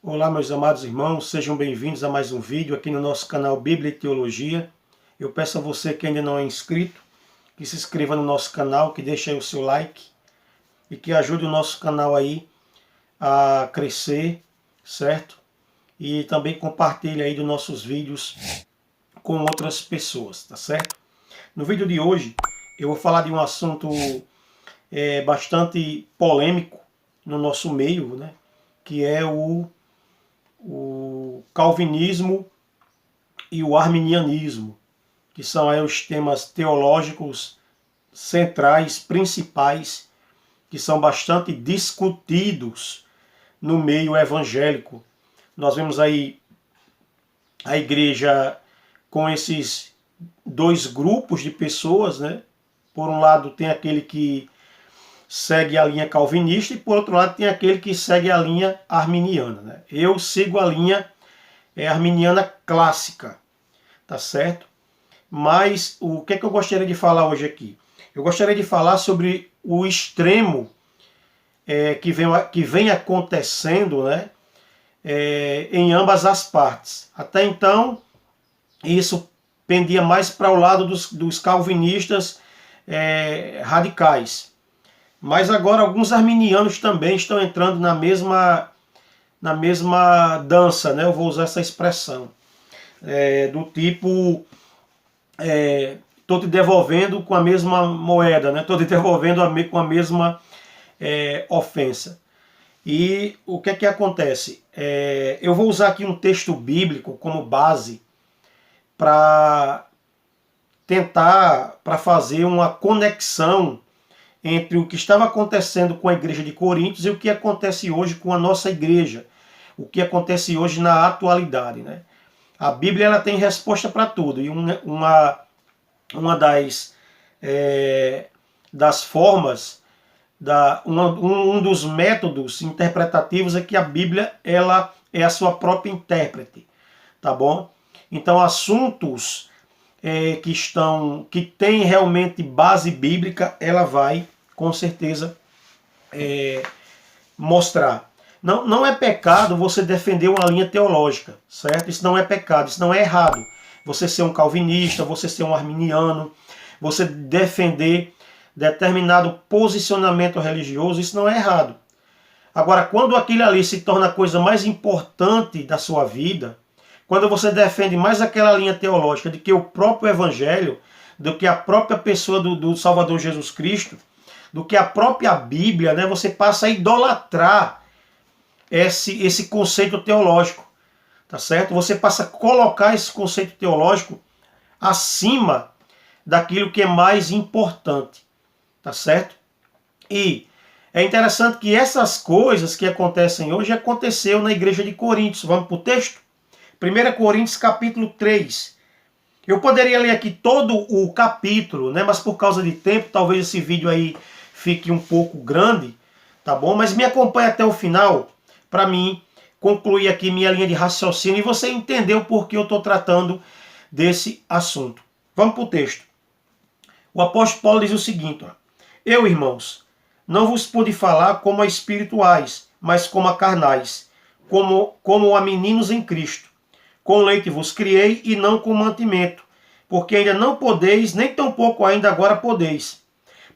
Olá, meus amados irmãos, sejam bem-vindos a mais um vídeo aqui no nosso canal Bíblia e Teologia. Eu peço a você que ainda não é inscrito, que se inscreva no nosso canal, que deixe aí o seu like e que ajude o nosso canal aí a crescer, certo? E também compartilhe aí dos nossos vídeos com outras pessoas, tá certo? No vídeo de hoje eu vou falar de um assunto bastante polêmico no nosso meio, né? Que é o calvinismo e o arminianismo, que são aí os temas teológicos centrais, principais, que são bastante discutidos no meio evangélico. Nós vemos aí a igreja com esses dois grupos de pessoas, né? Por um lado tem aquele que segue a linha calvinista e por outro lado tem aquele que segue a linha arminiana, né? Eu sigo a linha arminiana clássica, tá certo? Mas o que é que eu gostaria de falar hoje aqui? Eu gostaria de falar sobre o extremo que vem acontecendo, né, em ambas as partes. Até então, isso pendia mais para o lado dos calvinistas radicais. Mas agora alguns arminianos também estão entrando na mesma dança, né? Eu vou usar essa expressão. Do tipo, estou te devolvendo com a mesma moeda, né? Estou te devolvendo com a mesma ofensa. E o que é que acontece? Eu vou usar aqui um texto bíblico como base para para fazer uma conexão entre o que estava acontecendo com a igreja de Coríntios e o que acontece hoje com a nossa igreja, o que acontece hoje na atualidade, né? A Bíblia ela tem resposta para tudo, e uma das formas, um dos métodos interpretativos é que a Bíblia ela é a sua própria intérprete, tá bom? Então assuntos que têm realmente base bíblica, ela vai com certeza mostrar. Não é pecado você defender uma linha teológica, certo? Isso não é pecado, isso não é errado. Você ser um calvinista, você ser um arminiano, você defender determinado posicionamento religioso, isso não é errado. Agora, quando aquilo ali se torna a coisa mais importante da sua vida, quando você defende mais aquela linha teológica do que o próprio Evangelho, do que a própria pessoa do Salvador Jesus Cristo, do que a própria Bíblia, né, você passa a idolatrar esse conceito teológico, tá certo? Você passa a colocar esse conceito teológico acima daquilo que é mais importante, tá certo? E é interessante que essas coisas que acontecem hoje aconteceu na igreja de Coríntios. Vamos para o texto? 1 Coríntios capítulo 3. Eu poderia ler aqui todo o capítulo, né? Mas por causa de tempo, talvez esse vídeo aí fique um pouco grande, tá bom? Mas me acompanhe até o final, para mim concluir aqui minha linha de raciocínio e você entender o porquê eu estou tratando desse assunto. Vamos para o texto. O apóstolo Paulo diz o seguinte: ó, eu, irmãos, não vos pude falar como a espirituais, mas como a carnais, como a meninos em Cristo. Com leite vos criei e não com mantimento, porque ainda não podeis, nem tampouco ainda agora podeis.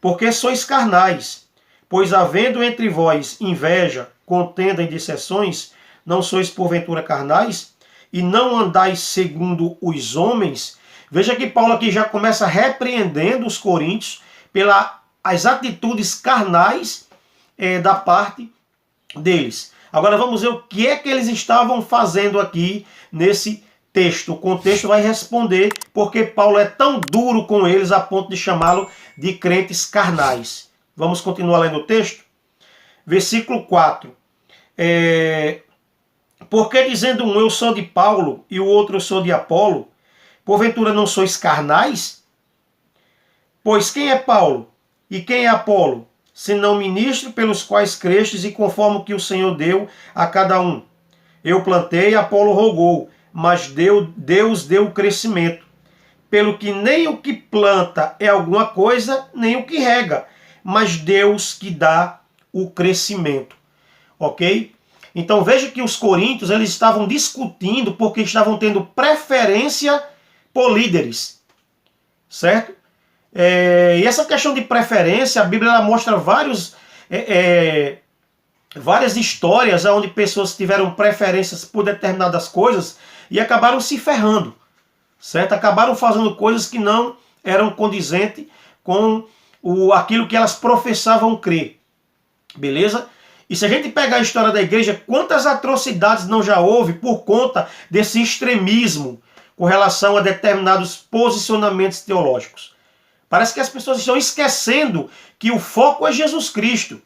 Porque sois carnais, pois havendo entre vós inveja, contenda e dissensões, não sois porventura carnais, e não andais segundo os homens. Veja que Paulo aqui já começa repreendendo os coríntios pelas atitudes carnais da parte deles. Agora vamos ver o que é que eles estavam fazendo aqui nesse texto. O contexto vai responder porque Paulo é tão duro com eles a ponto de chamá-lo de crentes carnais. Vamos continuar lendo o texto? Versículo 4. Porque dizendo um eu sou de Paulo e o outro eu sou de Apolo, porventura não sois carnais? Pois quem é Paulo e quem é Apolo? Senão ministro pelos quais crestes e conforme o que o Senhor deu a cada um. Eu plantei, Apolo rogou, mas Deus deu o crescimento. Pelo que nem o que planta é alguma coisa, nem o que rega, mas Deus que dá o crescimento. Ok? Então veja que os coríntios eles estavam discutindo porque estavam tendo preferência por líderes, certo? E essa questão de preferência, a Bíblia ela mostra várias histórias onde pessoas tiveram preferências por determinadas coisas e acabaram se ferrando, certo? Acabaram fazendo coisas que não eram condizentes com aquilo que elas professavam crer, beleza? E se a gente pegar a história da igreja, quantas atrocidades não já houve por conta desse extremismo com relação a determinados posicionamentos teológicos? Parece que as pessoas estão esquecendo que o foco é Jesus Cristo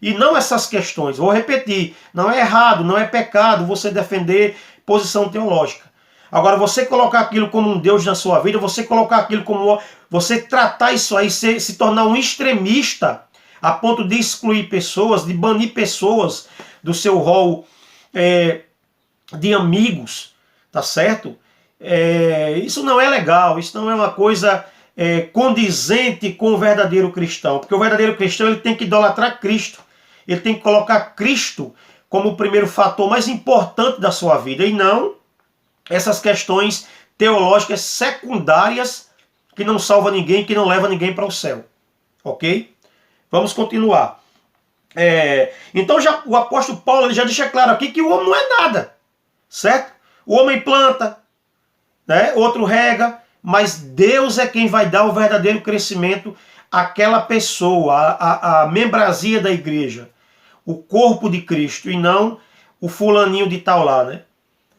e não essas questões. Vou repetir, não é errado, não é pecado você defender posição teológica. Agora, você colocar aquilo como um Deus na sua vida, você colocar aquilo como... Você tratar isso aí, se tornar um extremista a ponto de excluir pessoas, de banir pessoas do seu rol de amigos, tá certo? Isso não é legal, isso não é uma coisa condizente com o verdadeiro cristão, porque o verdadeiro cristão ele tem que idolatrar Cristo, ele tem que colocar Cristo como o primeiro fator mais importante da sua vida, e não essas questões teológicas secundárias que não salva ninguém, que não leva ninguém para o céu, ok? Vamos continuar. Então o apóstolo Paulo ele já deixa claro aqui que o homem não é nada, certo? O homem planta, né? Outro rega, mas Deus é quem vai dar o verdadeiro crescimento àquela pessoa, a membrazia da igreja, o corpo de Cristo, e não o fulaninho de tal lá, né?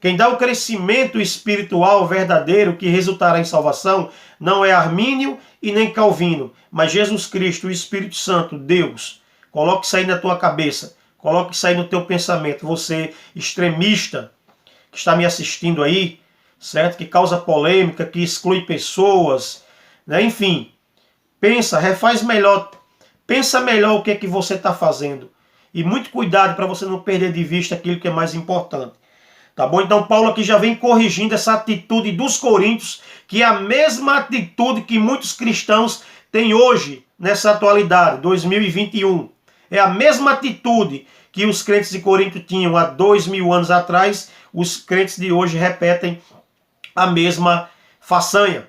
Quem dá o crescimento espiritual verdadeiro que resultará em salvação não é Armínio e nem Calvino, mas Jesus Cristo, o Espírito Santo, Deus. Coloque isso aí na tua cabeça, coloque isso aí no teu pensamento. Você, extremista, que está me assistindo aí, certo? Que causa polêmica, que exclui pessoas, né? Enfim, refaz melhor, pensa melhor o que é que você está fazendo. E muito cuidado para você não perder de vista aquilo que é mais importante. Tá bom? Então Paulo aqui já vem corrigindo essa atitude dos coríntios, que é a mesma atitude que muitos cristãos têm hoje, nessa atualidade, 2021. É a mesma atitude que os crentes de Corinto tinham há 2000 anos atrás, os crentes de hoje repetem a mesma façanha,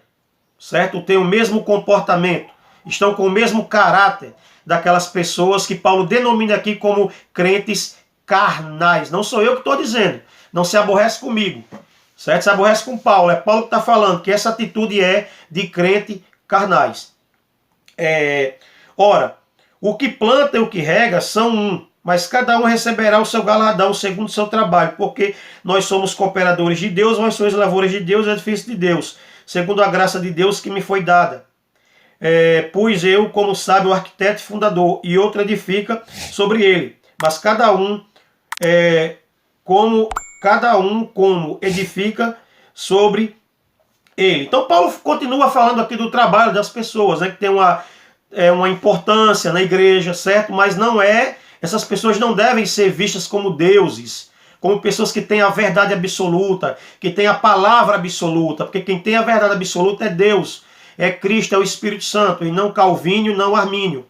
certo? Tem o mesmo comportamento, estão com o mesmo caráter daquelas pessoas que Paulo denomina aqui como crentes carnais. Não sou eu que estou dizendo. Não se aborrece comigo, certo? Se aborrece com Paulo. É Paulo que está falando que essa atitude é de crente carnais. Ora, o que planta e o que rega são um, mas cada um receberá o seu galardão segundo o seu trabalho, porque nós somos cooperadores de Deus, nós somos lavouras de Deus, edifício de Deus, segundo a graça de Deus que me foi dada. Pois eu, como sabe, o arquiteto e fundador, e outro edifica sobre ele, mas cada um como edifica sobre ele. Então Paulo continua falando aqui do trabalho das pessoas, né, que tem uma importância na igreja, certo? Mas essas pessoas não devem ser vistas como deuses, como pessoas que têm a verdade absoluta, que têm a palavra absoluta, porque quem tem a verdade absoluta é Deus, é Cristo, é o Espírito Santo, e não Calvínio, não Armínio.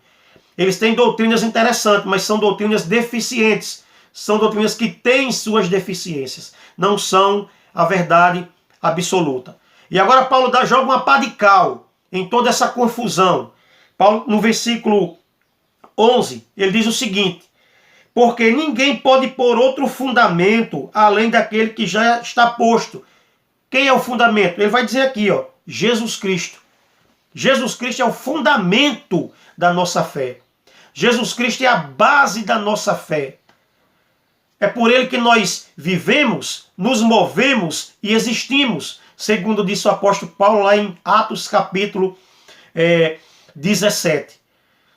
Eles têm doutrinas interessantes, mas são doutrinas deficientes. São doutrinas que têm suas deficiências. Não são a verdade absoluta. E agora Paulo joga uma pá de cal em toda essa confusão. Paulo, no versículo 11, ele diz o seguinte: porque ninguém pode pôr outro fundamento além daquele que já está posto. Quem é o fundamento? Ele vai dizer aqui, ó, Jesus Cristo. Jesus Cristo é o fundamento da nossa fé. Jesus Cristo é a base da nossa fé. É por ele que nós vivemos, nos movemos e existimos, segundo disse o apóstolo Paulo lá em Atos capítulo 17.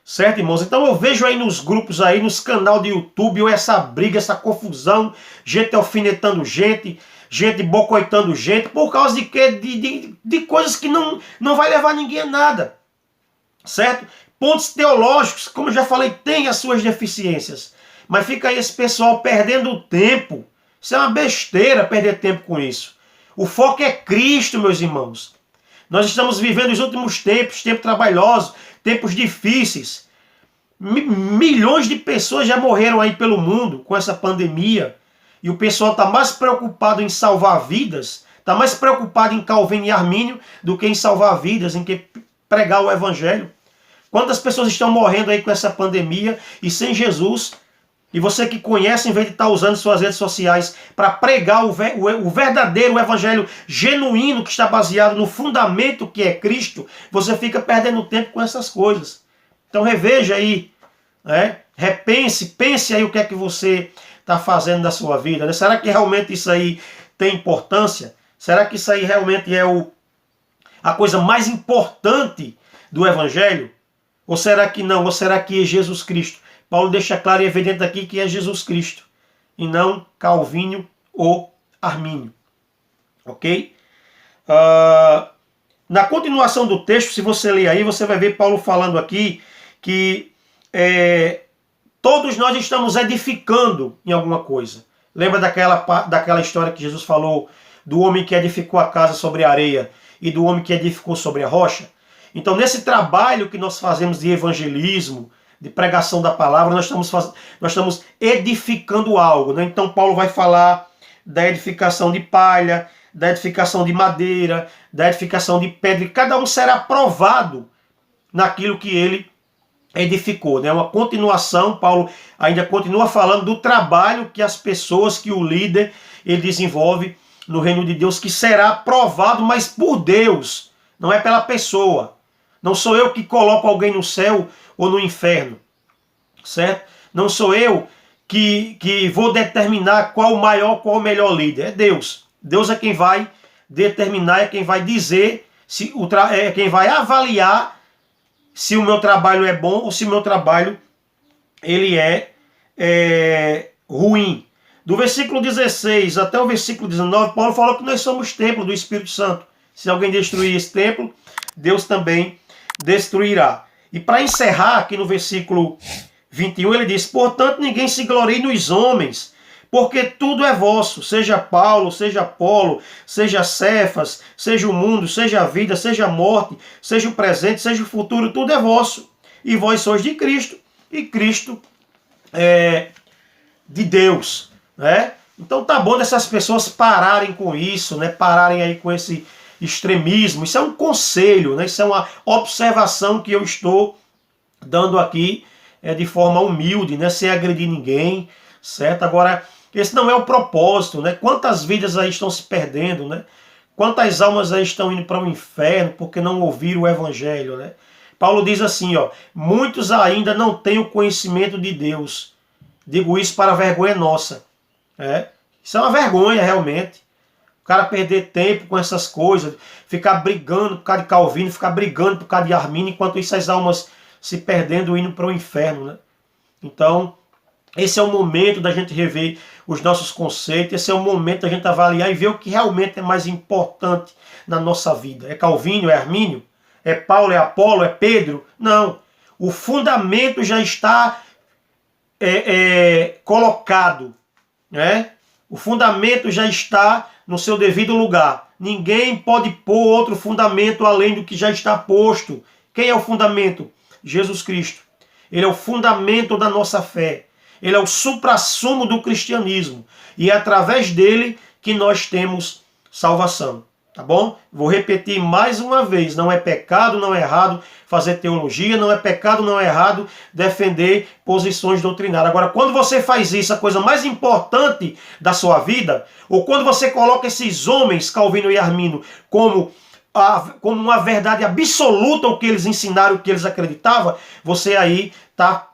Certo, irmãos? Então eu vejo aí nos grupos, aí nos canais do YouTube, essa briga, essa confusão, gente alfinetando gente, gente boicotando gente, por causa de quê? De coisas que não vai levar ninguém a nada. Certo? Pontos teológicos, como eu já falei, têm as suas deficiências. Mas fica aí esse pessoal perdendo tempo. Isso é uma besteira perder tempo com isso. O foco é Cristo, meus irmãos. Nós estamos vivendo os últimos tempos, tempos trabalhosos, tempos difíceis. Milhões de pessoas já morreram aí pelo mundo com essa pandemia. E o pessoal está mais preocupado em salvar vidas, está mais preocupado em Calvino e Armínio do que em salvar vidas, em que pregar o evangelho. Quantas pessoas estão morrendo aí com essa pandemia e sem Jesus? E você que conhece, em vez de estar usando suas redes sociais para pregar o verdadeiro evangelho genuíno que está baseado no fundamento que é Cristo, você fica perdendo tempo com essas coisas. Então reveja aí, né? Repense, pense aí o que é que você está fazendo da sua vida. Né? Será que realmente isso aí tem importância? Será que isso aí realmente é a coisa mais importante do evangelho? Ou será que não? Ou será que é Jesus Cristo? Paulo deixa claro e evidente aqui que é Jesus Cristo, e não Calvínio ou Armínio. Ok? Na continuação do texto, se você ler aí, você vai ver Paulo falando aqui que todos nós estamos edificando em alguma coisa. Lembra daquela história que Jesus falou do homem que edificou a casa sobre a areia e do homem que edificou sobre a rocha? Então, nesse trabalho que nós fazemos de evangelismo, de pregação da palavra, nós estamos edificando algo. Né? Então Paulo vai falar da edificação de palha, da edificação de madeira, da edificação de pedra, e cada um será provado naquilo que ele edificou. Né? Uma continuação, Paulo ainda continua falando do trabalho que as pessoas, que o líder, ele desenvolve no reino de Deus, que será provado, mas por Deus, não é pela pessoa. Não sou eu que coloco alguém no céu ou no inferno, certo? Não sou eu que vou determinar qual o maior, qual o melhor líder. É Deus. Deus é quem vai determinar, é quem vai dizer, é quem vai avaliar se o meu trabalho é bom ou se o meu trabalho ele é ruim. Do versículo 16 até o versículo 19, Paulo falou que nós somos templo do Espírito Santo. Se alguém destruir esse templo, Deus também destruirá. E para encerrar, aqui no versículo 21, ele diz: portanto, ninguém se glorie nos homens, porque tudo é vosso, seja Paulo, seja Apolo, seja Cefas, seja o mundo, seja a vida, seja a morte, seja o presente, seja o futuro, tudo é vosso. E vós sois de Cristo, e Cristo é de Deus. Né? Então tá bom dessas pessoas pararem com isso, né? Pararem aí com esse extremismo. Isso é um conselho, né? Isso é uma observação que eu estou dando aqui de forma humilde, né? Sem agredir ninguém, certo? Agora, esse não é o propósito, né? Quantas vidas aí estão se perdendo, né? Quantas almas aí estão indo para o inferno porque não ouviram o evangelho, né? Paulo diz assim, ó: muitos ainda não têm o conhecimento de Deus. Digo isso para a vergonha nossa. Isso é uma vergonha, realmente. O cara perder tempo com essas coisas, ficar brigando por causa de Calvino, ficar brigando por causa de Armínio, enquanto isso as almas se perdendo, indo para o inferno. Né? Então, esse é o momento da gente rever os nossos conceitos, esse é o momento da gente avaliar e ver o que realmente é mais importante na nossa vida. É Calvino, é Armínio? É Paulo, é Apolo, é Pedro? Não. O fundamento já está colocado. Né? O fundamento já está no seu devido lugar. Ninguém pode pôr outro fundamento além do que já está posto. Quem é o fundamento? Jesus Cristo. Ele é o fundamento da nossa fé. Ele é o suprassumo do cristianismo. E é através dele que nós temos salvação. Tá bom? Vou repetir mais uma vez. Não é pecado, não é errado fazer teologia. Não é pecado, não é errado defender posições doutrinárias. Agora, quando você faz isso, a coisa mais importante da sua vida, ou quando você coloca esses homens, Calvino e Armínio, como uma verdade absoluta o que eles ensinaram, o que eles acreditavam, você aí está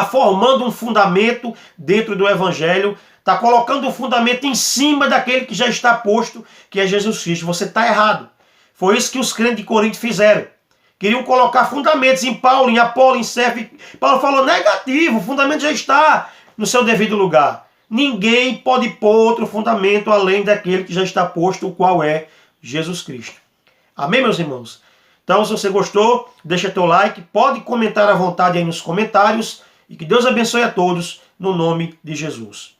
formando um fundamento dentro do evangelho, está colocando o fundamento em cima daquele que já está posto, que é Jesus Cristo. Você está errado. Foi isso que os crentes de Corinto fizeram. Queriam colocar fundamentos em Paulo, em Apolo, em Cefas. Paulo falou: negativo, o fundamento já está no seu devido lugar. Ninguém pode pôr outro fundamento além daquele que já está posto, o qual é Jesus Cristo. Amém, meus irmãos? Então, se você gostou, deixa teu like, pode comentar à vontade aí nos comentários, e que Deus abençoe a todos, no nome de Jesus.